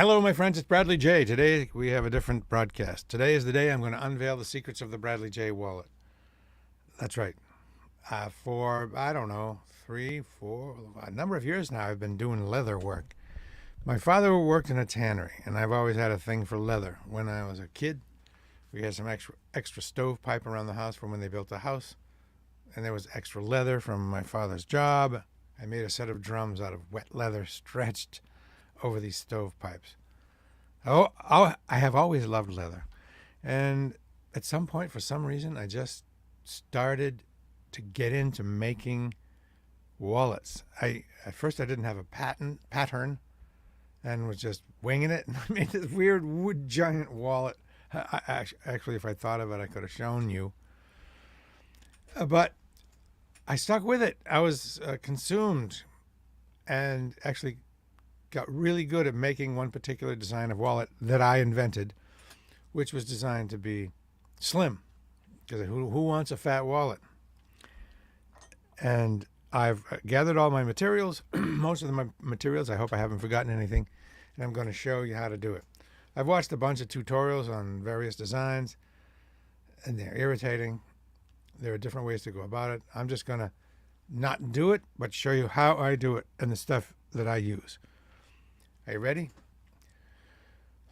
Hello, my friends. It's Bradley J. Today we have a different broadcast. Today is the day I'm going to unveil the secrets of the Bradley J wallet. That's right. For, I don't know, a number of years now, I've been doing leather work. My father worked in a tannery, and I've always had a thing for leather. When I was a kid, we had some extra stovepipe around the house from when they built the house, and there was extra leather from my father's job. I made a set of drums out of wet leather stretched over these stovepipes. I have always loved leather. And at some point, for some reason, I just started to get into making wallets. At first I didn't have a pattern and was just winging it. And I made this weird wood giant wallet. Actually, if I thought of it, I could have shown you. But I stuck with it. I was consumed and actually got really good at making one particular design of wallet that I invented, which was designed to be slim. Because who wants a fat wallet? And I've gathered all my materials, most of my materials. I hope I haven't forgotten anything. And I'm going to show you how to do it. I've watched a bunch of tutorials on various designs, and they're irritating. There are different ways to go about it. I'm just going to not do it, but show you how I do it and the stuff that I use. Are you ready?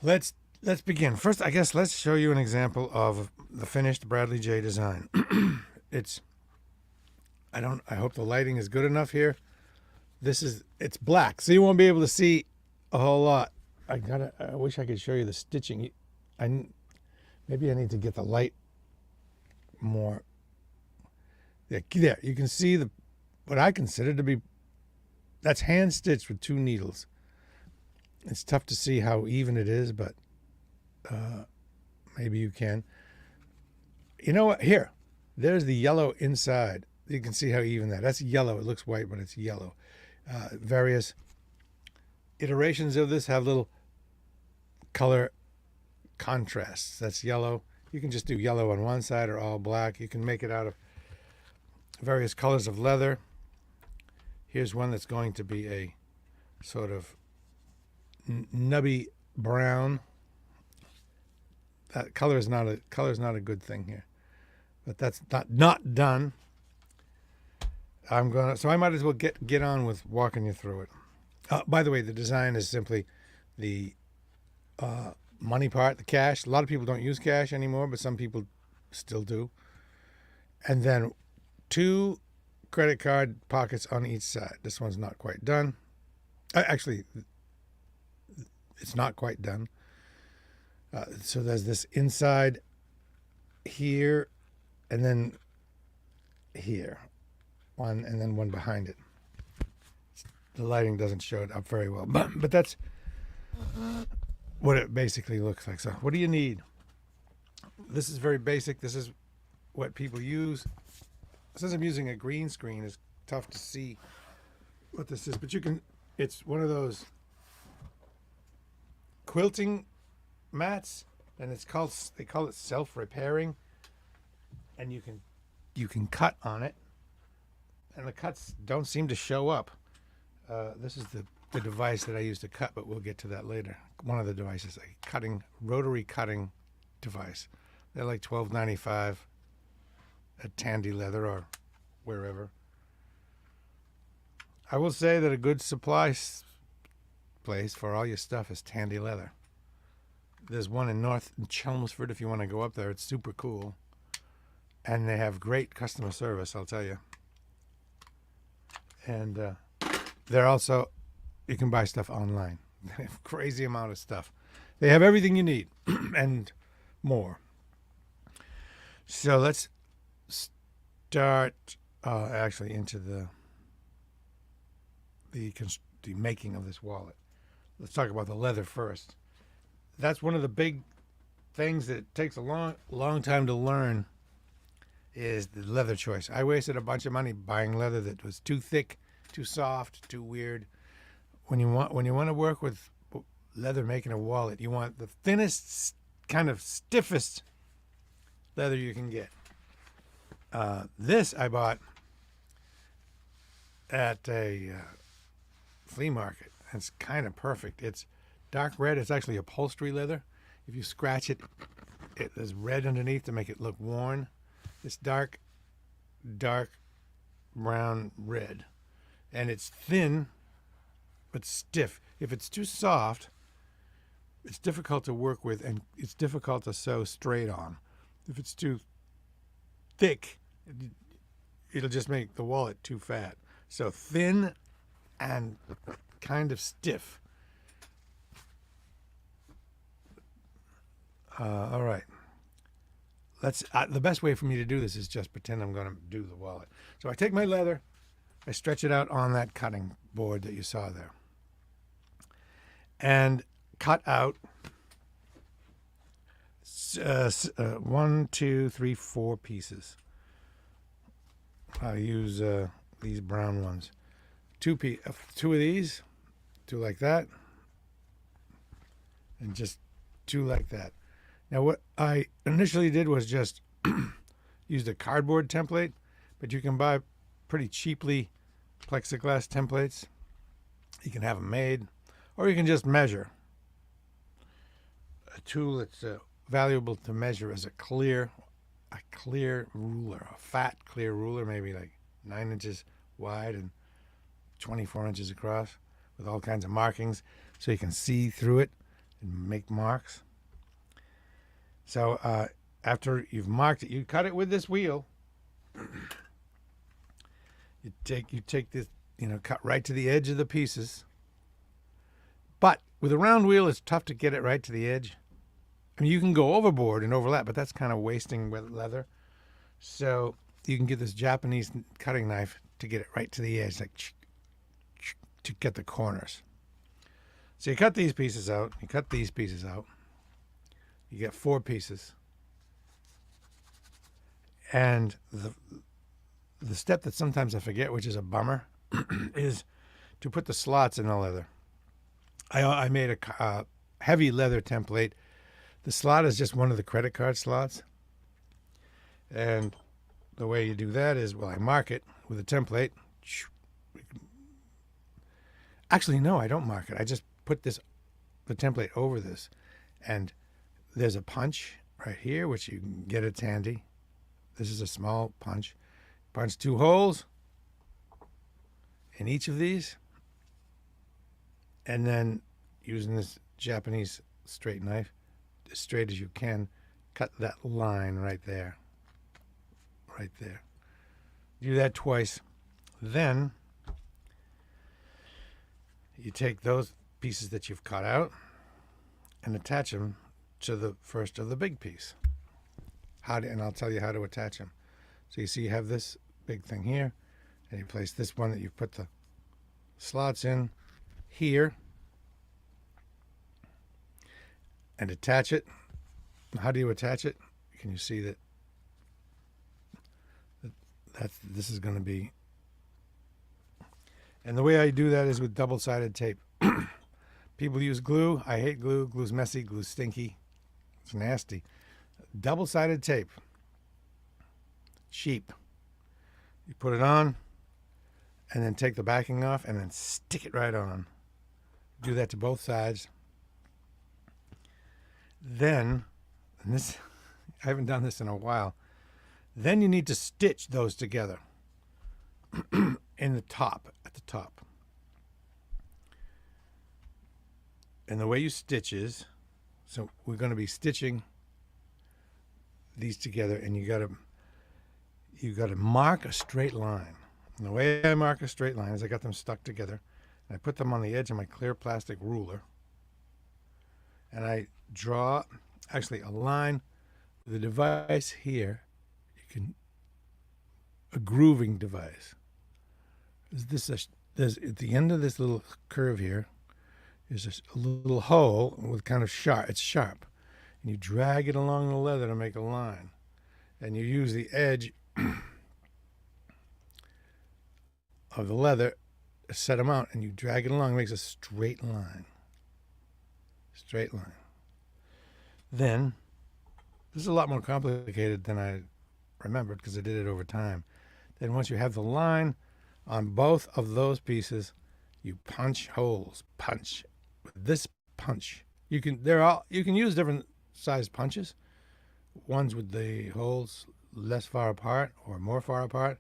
Let's begin. First, I guess let's show you an example of the finished Bradley J design. I hope the lighting is good enough here. It's black, so you won't be able to see a whole lot. I wish I could show you the stitching. Maybe I need to get the light more. There, you can see what I consider to be, that's hand stitched with 2 needles. It's tough to see how even it is, but maybe you can. You know what? Here, there's the yellow inside. You can see how even that's yellow. It looks white, but it's yellow. Various iterations of this have little color contrasts. That's yellow. You can just do yellow on one side or all black. You can make it out of various colors of leather. Here's one that's going to be a sort of nubby brown. That color is not a good thing here, but that's not done. So I might as well get on with walking you through it. By the way, the design is simply the money part, the cash. A lot of people don't use cash anymore, but some people still do. And then 2 credit card pockets on each side. This one's not quite done. Actually, it's not quite done. So there's this inside here, and then here, one, and then one behind it. The lighting doesn't show it up very well, but that's what it basically looks like. So what do you need? This is very basic. This is what people use. Since I'm using a green screen, it's tough to see what this is, but it's one of those quilting mats, and they call it self-repairing, and you can cut on it, and the cuts don't seem to show up. This is the device that I use to cut, but we'll get to that later. One of the devices, a rotary cutting device. They're like $12.95 at Tandy Leather or wherever. I will say that a good supply place for all your stuff is Tandy Leather. There's one in North Chelmsford if you want to go up there. It's super cool. And they have great customer service, I'll tell you. And they're also, you can buy stuff online. They have a crazy amount of stuff. They have everything you need and more. So let's start actually into the making of this wallet. Let's talk about the leather first. That's one of the big things that takes a long time to learn is the leather choice. I wasted a bunch of money buying leather that was too thick, too soft, too weird. When you want to work with leather making a wallet, you want the thinnest, kind of stiffest leather you can get. This I bought at a flea market. It's kind of perfect. It's dark red. It's actually upholstery leather. If you scratch it, there's red underneath to make it look worn. It's dark brown red. And it's thin, but stiff. If it's too soft, it's difficult to work with and it's difficult to sew straight on. If it's too thick, it'll just make the wallet too fat. So thin and kind of stiff. All right. Let's. The best way for me to do this is just pretend I'm going to do the wallet. So I take my leather, I stretch it out on that cutting board that you saw there, and cut out 1, 2, 3, 4 pieces. I'll use these brown ones. Two of these, 2 like that, and just 2 like that. Now what I initially did was just used a cardboard template, but you can buy pretty cheaply plexiglass templates. You can have them made, or you can just measure. A tool that's valuable to measure is a clear ruler, a fat clear ruler, maybe like 9 inches wide and 24 inches across, with all kinds of markings, so you can see through it and make marks. So after you've marked it, you cut it with this wheel. You take this, cut right to the edge of the pieces. But with a round wheel, it's tough to get it right to the edge. I mean, you can go overboard and overlap, but that's kind of wasting leather. So you can get this Japanese cutting knife to get it right to the edge, like to get the corners. So you cut these pieces out. You cut these pieces out. You get 4 pieces. And the step that sometimes I forget, which is a bummer, is to put the slots in the leather. I made a heavy leather template. The slot is just one of the credit card slots. And the way you do that is, I mark it with a template. Actually, no, I don't mark it. I just put the template over this. And there's a punch right here, which you can get at handy. This is a small punch. Punch 2 holes in each of these. And then using this Japanese straight knife, as straight as you can, cut that line right there. Right there. Do that twice. Then you take those pieces that you've cut out and attach them to the first of the big piece. And I'll tell you how to attach them. So you see you have this big thing here, and you place this one that you put the slots in here and attach it. How do you attach it? Can you see that this is going to be, and the way I do that is with double-sided tape. People use glue. I hate glue. Glue's messy. Glue's stinky. It's nasty. Double-sided tape. Cheap. You put it on, and then take the backing off, and then stick it right on. Do that to both sides. Then, and this, I haven't done this in a while. Then you need to stitch those together in the top, at the top. And the way you stitch is, so we're going to be stitching these together, and you got to mark a straight line. And the way I mark a straight line is I got them stuck together, and I put them on the edge of my clear plastic ruler, and I draw actually a line with a device here. A grooving device. There's at the end of this little curve here is a little hole with kind of sharp. It's sharp, and you drag it along the leather to make a line, and you use the edge of the leather to set them out, and you drag it along. It makes a straight line. Straight line. Then this is a lot more complicated than I remembered because I did it over time. Then once you have the line on both of those pieces, you punch holes. Punch with this punch. You can use different size punches. Ones with the holes less far apart or more far apart.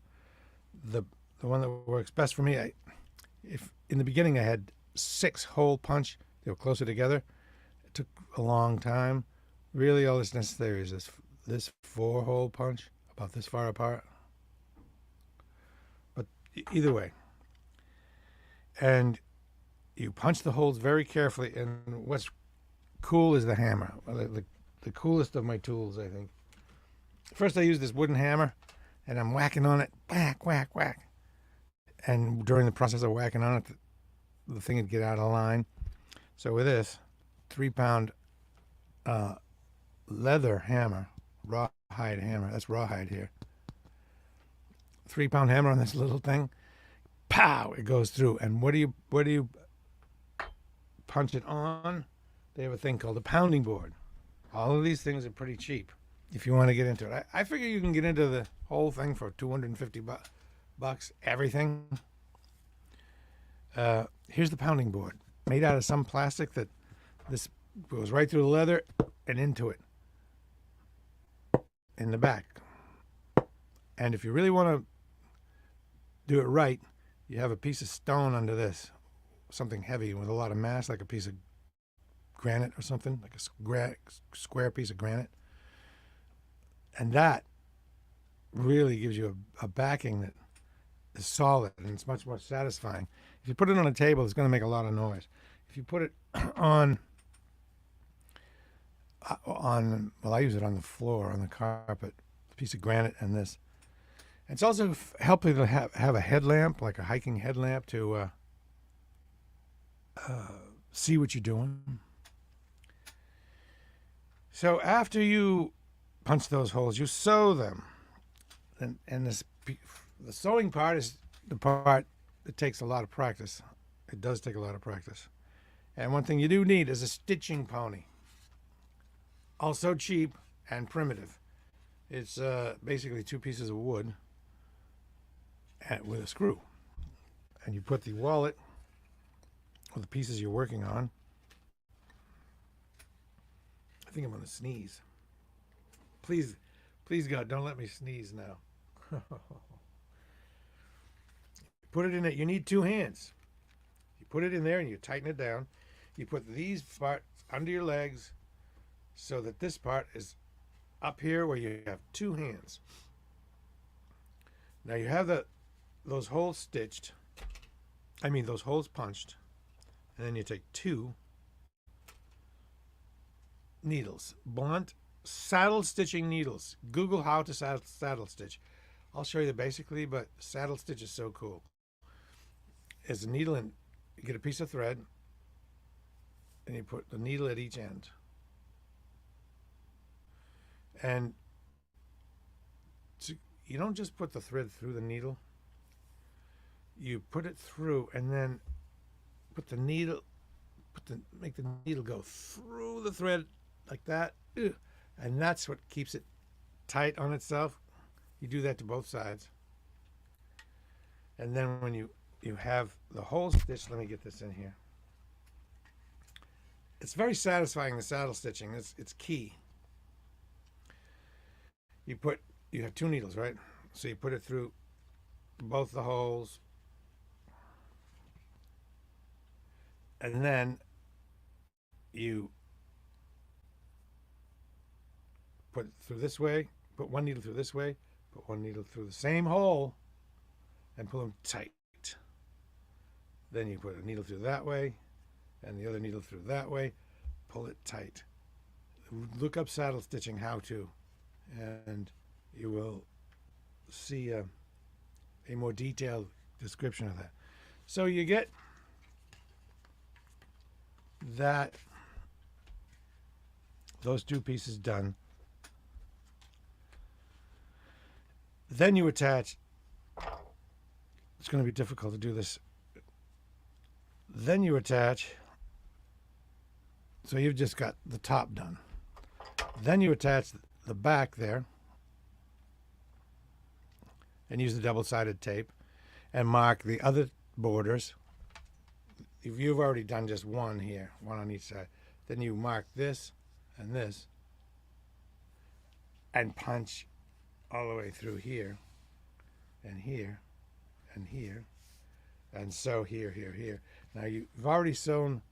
The one that works best for me, if in the beginning I had 6-hole punch, they were closer together. It took a long time. Really, all that's necessary is this 4-hole punch about this far apart. But either way, and you punch the holes very carefully. And what's cool is the hammer. The coolest of my tools, I think. First, I use this wooden hammer, and I'm whacking on it, whack, whack, whack. And during the process of whacking on it, the thing would get out of line. So with this 3-pound leather hammer, rawhide hammer, that's rawhide here. 3-pound hammer on this little thing, pow! It goes through. And what do you punch it on? They have a thing called a pounding board. All of these things are pretty cheap if you want to get into it. I figure you can get into the whole thing for $250, everything. Here's the pounding board, made out of some plastic that this goes right through the leather and into it in the back. And if you really want to do it right, you have a piece of stone under this, something heavy with a lot of mass, like a piece of granite or something, like a square piece of granite. And that really gives you a backing that is solid, and it's much more satisfying. If you put it on a table, it's going to make a lot of noise. If you put it on, well, I use it on the floor, on the carpet, a piece of granite and this. It's also helpful to have a headlamp, like a hiking headlamp, to see what you're doing. So after you punch those holes, you sew them. And the sewing part is the part that takes a lot of practice. It does take a lot of practice. And one thing you do need is a stitching pony. Also cheap and primitive. It's basically 2 pieces of wood with a screw. And you put the wallet or the pieces you're working on. I think I'm going to sneeze. Please God, don't let me sneeze now. Put it in it. You need 2 hands. You put it in there and you tighten it down. You put these parts under your legs so that this part is up here where you have 2 hands. Now you have those holes stitched. Those holes punched. And then you take 2 needles, blunt saddle stitching needles. Google how to saddle stitch. I'll show you basically, but saddle stitch is so cool. It's a needle, and you get a piece of thread, and you put the needle at each end. And you don't just put the thread through the needle. You put it through, and then put the needle, make the needle go through the thread like that. And that's what keeps it tight on itself. You do that to both sides. And then when you have the whole stitch, let me get this in here. It's very satisfying, the saddle stitching. It's key. You have 2 needles, right? So you put it through both the holes. And then you put it through this way, put 1 needle through this way, put 1 needle through the same hole, and pull them tight. Then you put a needle through that way, and the other needle through that way, pull it tight. Look up saddle stitching how to, and you will see a more detailed description of that. So you get those 2 pieces done. Then you attach. It's going to be difficult to do this. Then you attach. So you've just got the top done. Then you attach the back there and use the double-sided tape and mark the other borders if you've already done just one here, one on each side, then you mark this and this and punch all the way through here and here and here and sew here, here, here. Now you've already sewn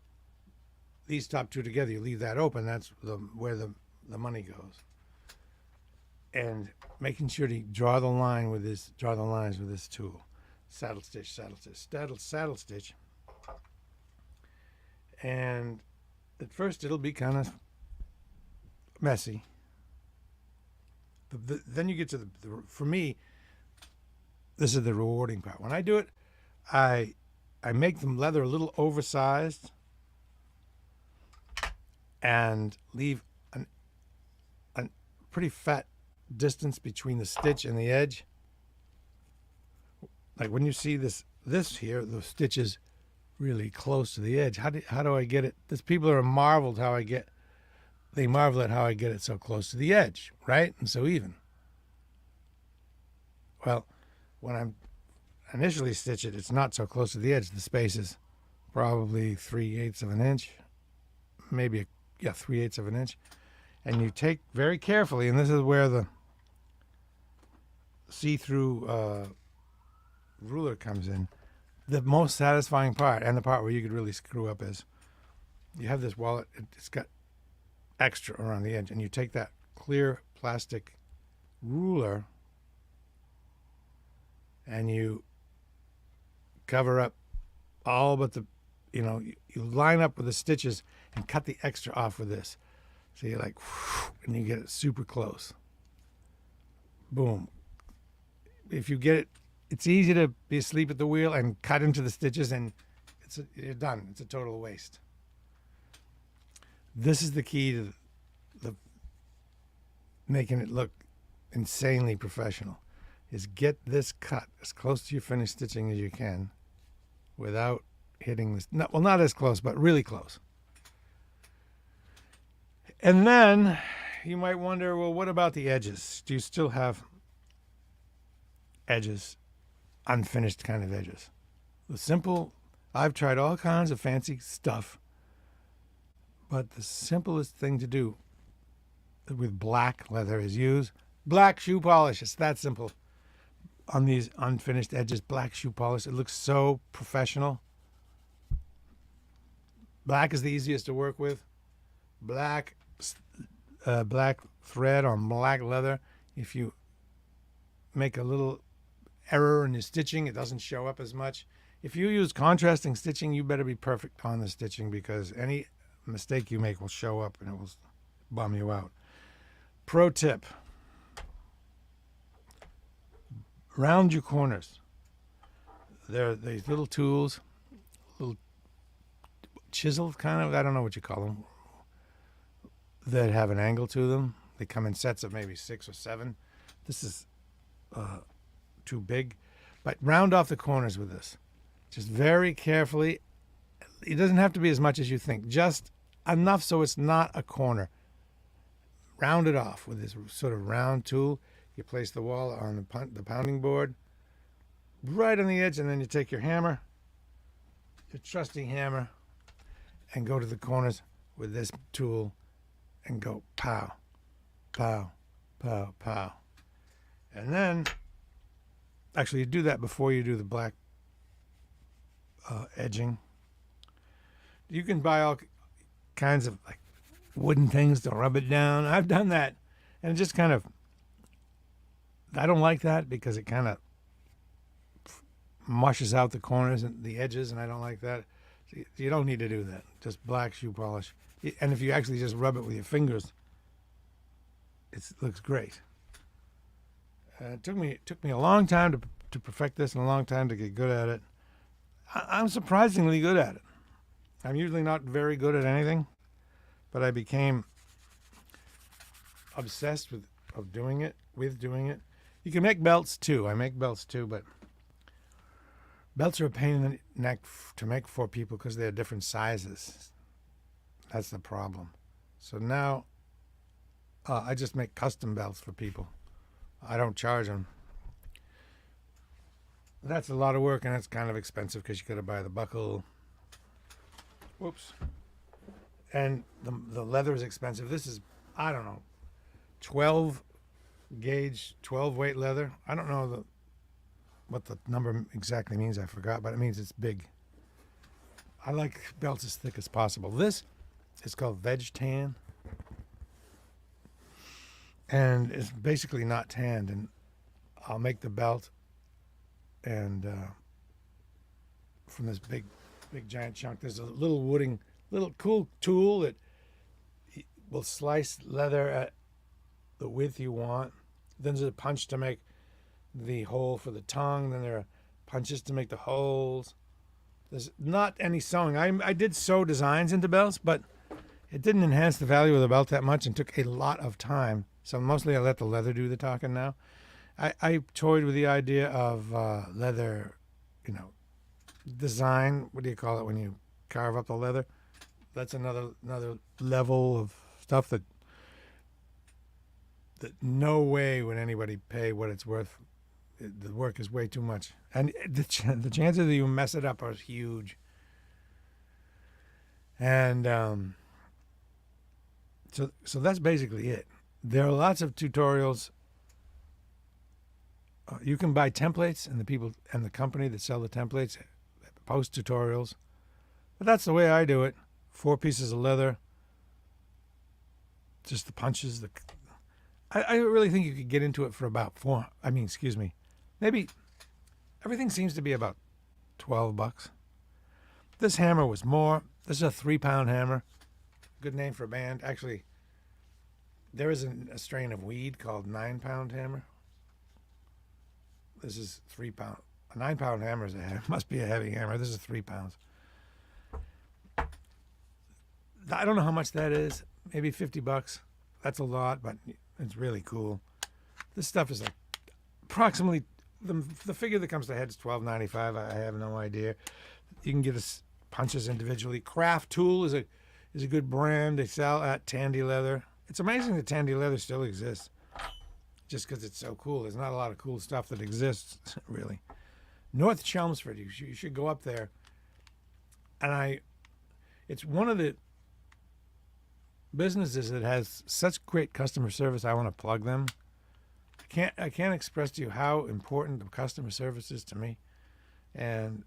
these top two together. You leave that open. That's where the money goes. And making sure to draw the lines with this tool. Saddle stitch, saddle stitch, saddle stitch. And at first it'll be kind of messy. Then you get to for me, this is the rewarding part. When I do it, I make the leather a little oversized and leave a pretty fat distance between the stitch and the edge. Like when you see this here, the stitch is really close to the edge. How do I get it? There's people that are marvel at how I get it so close to the edge, right? And so even. Well, when I'm initially stitch it, it's not so close to the edge. The space is probably 3/8 of an inch, maybe 3/8 of an inch. And you take very carefully, and this is where the see-through ruler comes in. The most satisfying part, and the part where you could really screw up, is you have this wallet. It's got extra around the edge, and you take that clear plastic ruler and you cover up all but you line up with the stitches and cut the extra off with this. So you're like, and you get it super close. Boom. If you get it, it's easy to be asleep at the wheel and cut into the stitches, and you're done. It's a total waste. This is the key to the making it look insanely professional, is get this cut as close to your finished stitching as you can without hitting this. Not as close, but really close. And then you might wonder, well, what about the edges? Do you still have edges, unfinished kind of edges? I've tried all kinds of fancy stuff, but the simplest thing to do with black leather is use black shoe polish. It's that simple. On these unfinished edges, black shoe polish. It looks so professional. Black is the easiest to work with. Black thread on black leather. If you make a little error in your stitching, it doesn't show up as much. If you use contrasting stitching, you better be perfect on the stitching, because any mistake you make will show up and it will bum you out. Pro tip: round your corners. There are these little tools, little chisel kind of, I don't know what you call them, that have an angle to them. They come in sets of maybe 6 or 7. This is too big, but round off the corners with this. Just very carefully. It doesn't have to be as much as you think, just enough so it's not a corner. Round it off with this sort of round tool. You place the wall on the pounding board right on the edge, and then you take your hammer, your trusty hammer, and go to the corners with this tool and go pow, pow, pow, pow. And then, actually, you do that before you do the black edging. You can buy all kinds of like wooden things to rub it down. I've done that, and it just kind of, I don't like that because it kind of mushes out the corners and the edges, and I don't like that. You don't need to do that. Just black shoe polish. And if you actually just rub it with your fingers, it looks great. It took me a long time to perfect this, and a long time to get good at it. I'm surprisingly good at it. I'm usually not very good at anything, but I became obsessed with doing it. You can make belts too. I make belts too, but belts are a pain in the neck to make for people because they're different sizes. That's the problem. So now I just make custom belts for people. I don't charge them. That's a lot of work, and it's kind of expensive because you got to buy the buckle Whoops. And the leather is expensive. This is, I don't know, 12 gauge, 12 weight leather. I don't know what the number exactly means. I forgot, but it means it's big. I like belts as thick as possible. This is called Veg Tan, and it's basically not tanned. And I'll make the belt, and from this big giant chunk, there's a little cool tool that will slice leather at the width you want. Then there's a punch to make the hole for the tongue. Then there are punches to make the holes. There's not any sewing. I did sew designs into belts, but it didn't enhance the value of the belt that much and took a lot of time. So mostly I let the leather do the talking now. I toyed with the idea of leather, design. What do you call it when you carve up the leather? That's another level of stuff that no way would anybody pay what it's worth. The work is way too much, and the chances that you mess it up are huge. And so that's basically it. There are lots of tutorials. You can buy templates, and the people and the company that sell the templates post tutorials. But that's the way I do it. 4 pieces of leather, just the punches. I really think you could get into it for about maybe everything seems to be about $12. This hammer was more. This is a 3-pound hammer. Good name for a band. Actually, there is a strain of weed called 9-pound hammer. This is 3 pound. A 9-pound hammer must be a heavy hammer. This is 3 pounds. I don't know how much that is. Maybe $50. That's a lot, but it's really cool. This stuff is like approximately the figure that comes to head is $12.95. I have no idea. You can get punches individually. Craft Tool is a good brand. They sell at Tandy Leather. It's amazing that Tandy Leather still exists, just because it's so cool. There's not a lot of cool stuff that exists, really. North Chelmsford, you should go up there. And it's one of the businesses that has such great customer service. I want to plug them. I can't express to you how important the customer service is to me. And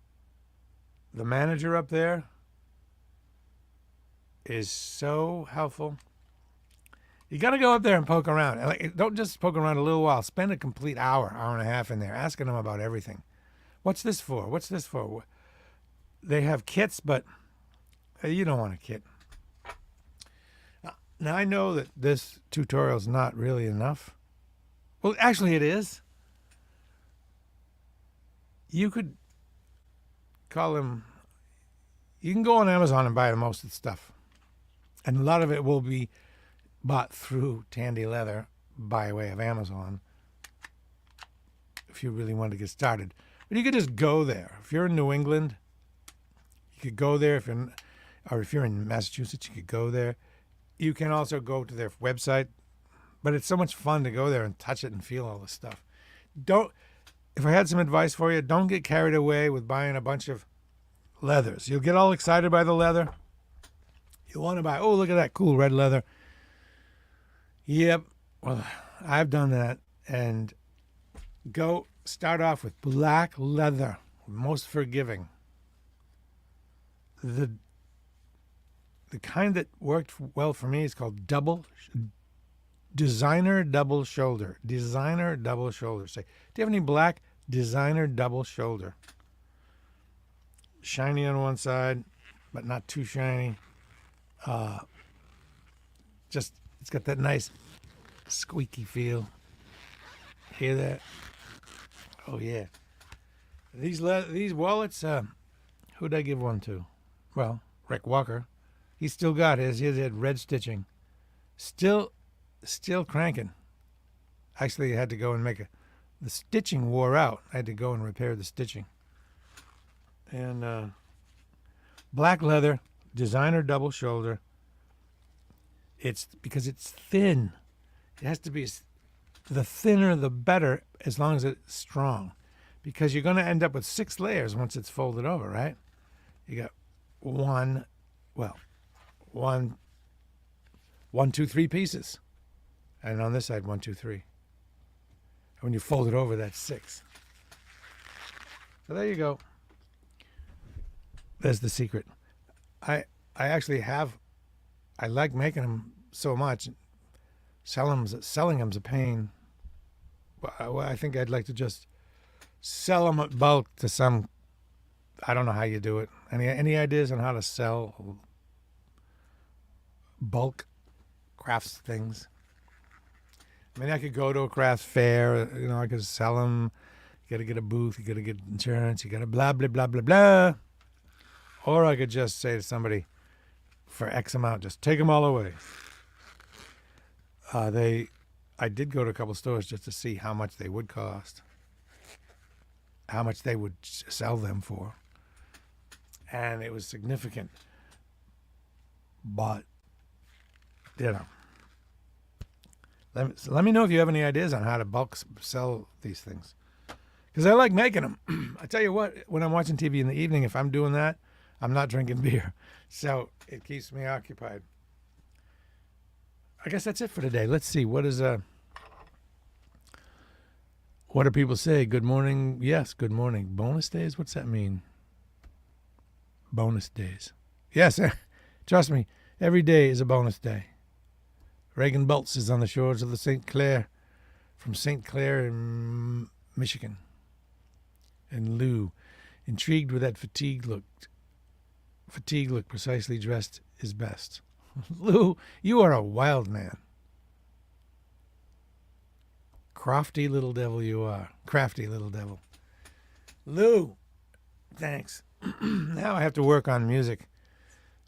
the manager up there is so helpful. You got to go up there and poke around. Don't just poke around a little while. Spend a complete hour and a half in there asking them about everything. What's this for? What's this for? They have kits, but you don't want a kit. Now, I know that this tutorial is not really enough. Well, actually, it is. You could call them. You can go on Amazon and buy most of the stuff. And a lot of it will be bought through Tandy Leather by way of Amazon if you really want to get started. But you could just go there. If you're in New England, you could go there. If you're in Massachusetts, you could go there. You can also go to their website. But it's so much fun to go there and touch it and feel all this stuff. If I had some advice for you, don't get carried away with buying a bunch of leathers. You'll get all excited by the leather. You want to buy, oh, look at that cool red leather. Yep, well, I've done that. And go start off with black leather, most forgiving. The kind that worked well for me is called designer double shoulder. Designer double shoulder. Say, do you have any black designer double shoulder? Shiny on one side, but not too shiny. It's got that nice squeaky feel. Hear that? Oh yeah. These wallets. Who'd I give one to? Well, Rick Walker. He's still got his. He had red stitching. Still cranking. Actually, I had to go and the stitching wore out. I had to go and repair the stitching. And black leather, designer double shoulder. It's because it's thin. It has to be, the thinner the better, as long as it's strong. Because you're going to end up with 6 layers once it's folded over, right? You got 1, well, one, one, two, three pieces. And on this side, one, two, three. And when you fold it over, that's 6. So there you go. There's the secret. I actually have. I like making them so much. Selling them's a pain. I think I'd like to just sell them at bulk to some. I don't know how you do it. Any ideas on how to sell bulk crafts things? I mean, I could go to a craft fair. I could sell them. You got to get a booth. You got to get insurance. You got to blah blah blah blah blah. Or I could just say to somebody, for X amount, just take them all away. I did go to a couple stores just to see how much they would cost, how much they would sell them for, and it was significant. But let me know if you have any ideas on how to bulk sell these things, because I like making them. I tell you what, when I'm watching TV in the evening, if I'm doing that, I'm not drinking beer, so it keeps me occupied. I guess that's it for today. Let's see. What do people say? Good morning. Yes, good morning. Bonus days? What's that mean? Bonus days. Yes, trust me. Every day is a bonus day. Reagan Bultz is on the shores of the St. Clair, from St. Clair in Michigan. And Lou, intrigued with that fatigue look, precisely dressed is best. Lou, you are a wild man. Crafty little devil you are. Crafty little devil. Lou, thanks. Now I have to work on music.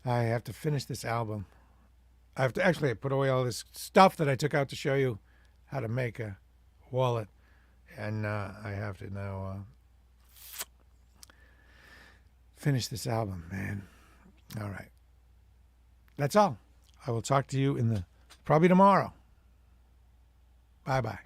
I have to finish this album. I put away all this stuff that I took out to show you how to make a wallet. And I have to now finish this album, man. All right. That's all. I will talk to you probably tomorrow. Bye-bye.